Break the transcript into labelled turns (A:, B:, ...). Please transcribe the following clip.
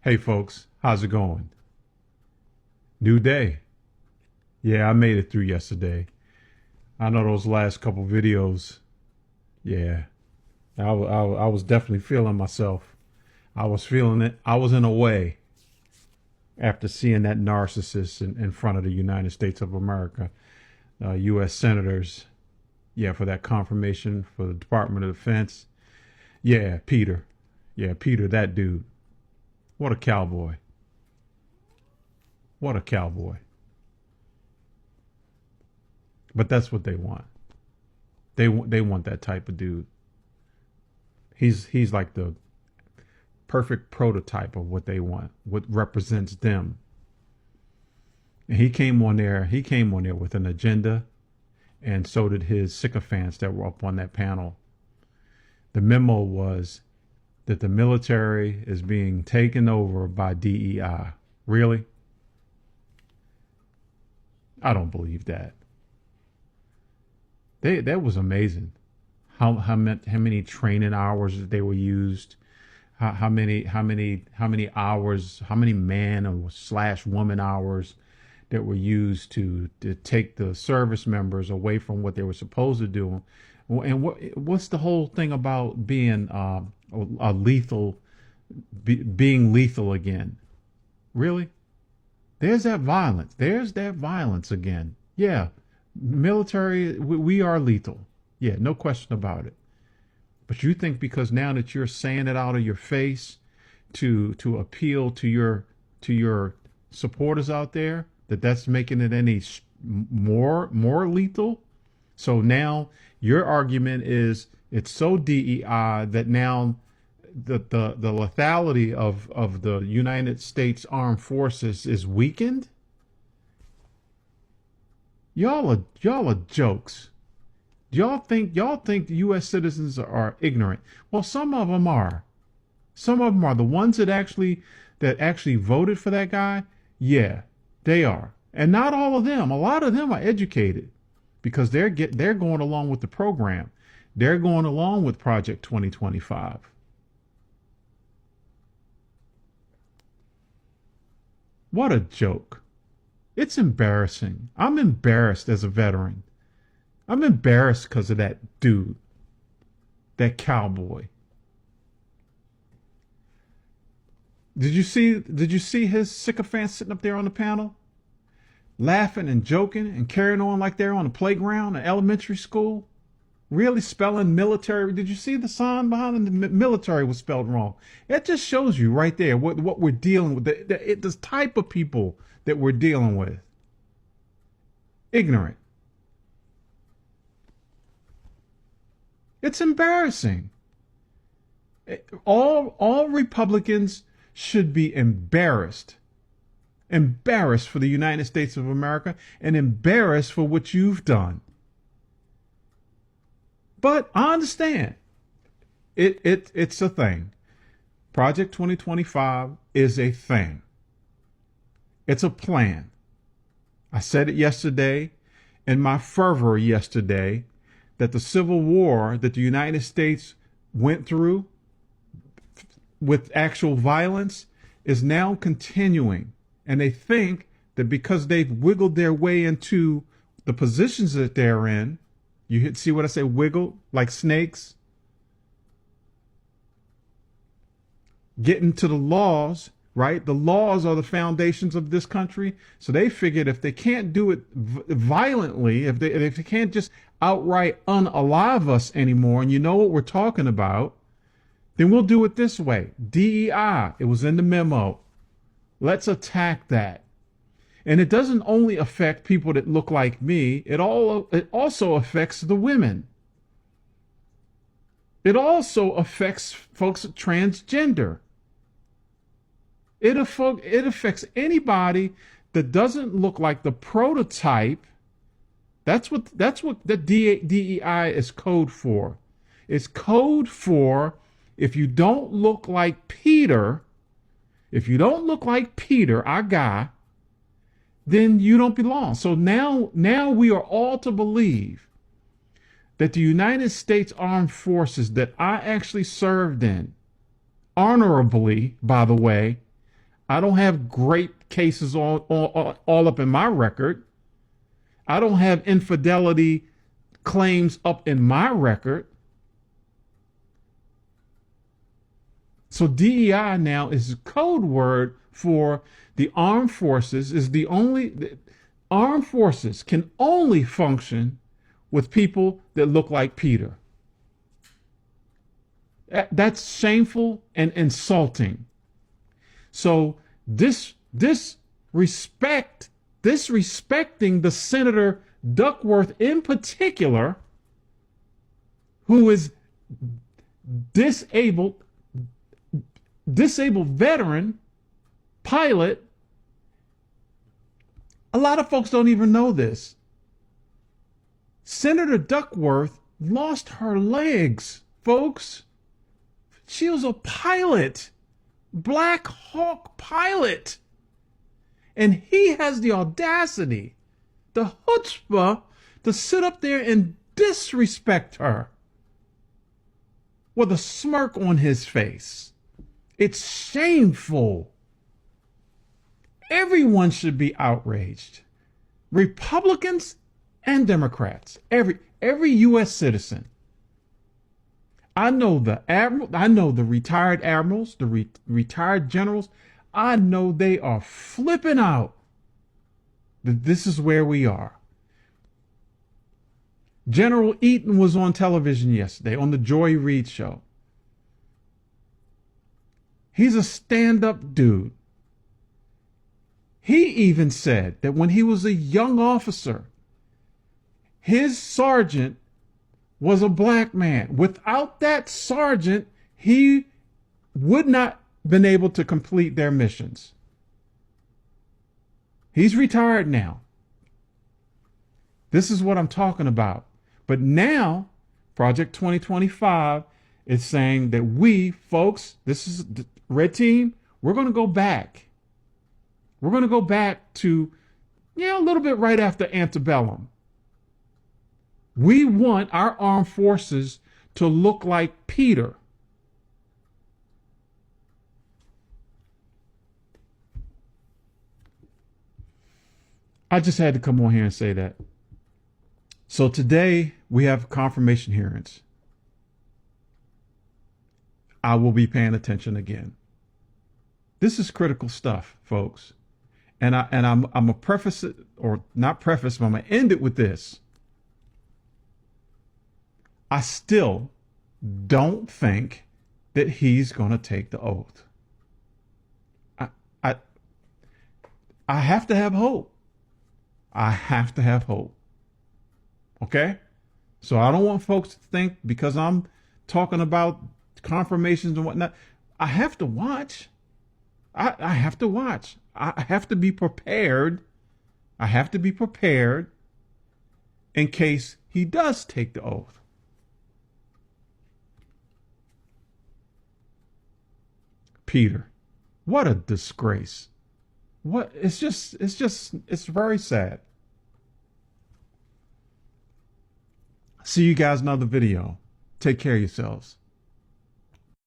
A: Hey folks, how's it going? New day. Yeah, I made it through yesterday. I know those last couple videos. Yeah, I was definitely feeling myself. I was feeling it. I was in a way after seeing that narcissist in front of the United States of America, U.S. senators. Yeah, for that confirmation for the Department of Defense. Yeah, Peter. Yeah, Peter, that dude. What a cowboy. What a cowboy. But that's what they want. They want that type of dude. He's like the perfect prototype of what they want, what represents them. And he came on there. He came on there with an agenda, and so did his sycophants that were up on that panel. The memo was that the military is being taken over by DEI. Really? I don't believe that. That was amazing. How many training hours that they were used, how many hours, how many man or slash woman hours that were used to take the service members away from what they were supposed to do. And what's the whole thing about being a lethal, being lethal again? Really? There's that violence. There's that violence again. Yeah, military, we are lethal. Yeah, no question about it. But you think because now that you're saying it out of your face to appeal to your supporters out there, that's making it any more lethal? So now your argument is it's so DEI that now the lethality of the United States Armed Forces is weakened? Y'all are jokes. Y'all think the U.S. citizens are ignorant? Well, some of them are. Some of them are. The ones that actually voted for that guy, yeah, they are. And not all of them. A lot of them are educated because they're going along with the program. They're going along with Project 2025. What a joke. It's embarrassing. I'm embarrassed as a veteran. I'm embarrassed because of that dude, that cowboy. Did you see his sycophants sitting up there on the panel, laughing and joking and carrying on like they're on a playground in elementary school? Really spelling military? Did you see the sign behind them? The military was spelled wrong. That just shows you right there what we're dealing with. The type of people that we're dealing with. Ignorant. It's embarrassing. All Republicans should be embarrassed. Embarrassed for the United States of America and embarrassed for what you've done. But I understand. It's a thing. Project 2025 is a thing. It's a plan. I said it yesterday in my fervor yesterday that the Civil War that the United States went through with actual violence is now continuing. And they think that because they've wiggled their way into the positions that they're in, see what I say, wiggle, like snakes, getting to the laws, right? The laws are the foundations of this country. So they figured if they can't do it violently, if they can't just outright unalive us anymore, and you know what we're talking about, then we'll do it this way. DEI, it was in the memo. Let's attack that. And it doesn't only affect people that look like me, it also affects the women. It also affects folks transgender. It affects anybody that doesn't look like the prototype. That's what the DEI is code for. It's code for if you don't look like Peter, our guy, then you don't belong. So now we are all to believe that the United States Armed Forces that I actually served in, honorably, by the way, I don't have great cases all up in my record. I don't have infidelity claims up in my record. So DEI now is a code word for the armed forces, is the armed forces can only function with people that look like Peter. That's shameful and insulting. So disrespecting the Senator Duckworth in particular, who is disabled veteran pilot. A lot of folks don't even know this. Senator Duckworth lost her legs, folks. She was a pilot, Black Hawk pilot. And he has the audacity, the chutzpah, to sit up there and disrespect her with a smirk on his face. It's shameful. Everyone should be outraged. Republicans and Democrats, every U.S. citizen. I know the admiral, I know the retired admirals, the retired generals. I know they are flipping out that this is where we are. General Eaton was on television yesterday on the Joy Reid show. He's a stand-up dude. He even said that when he was a young officer, his sergeant was a black man. Without that sergeant, he would not been able to complete their missions. He's retired now. This is what I'm talking about. But now, Project 2025 is saying that we, folks, this is the red team, we're going to go back. We're going to go back to, a little bit right after antebellum. We want our armed forces to look like Peter. I just had to come on here and say that. So today we have confirmation hearings. I will be paying attention again. This is critical stuff, folks. And I'm a preface it, or not preface, but I'm gonna end it with this. I still don't think that he's gonna take the oath. I have to have hope. I have to have hope. Okay? So I don't want folks to think because I'm talking about confirmations and whatnot, I have to watch. I have to watch. I have to be prepared. I have to be prepared in case he does take the oath. Peter, what a disgrace. It's very sad. See you guys in another video. Take care of yourselves.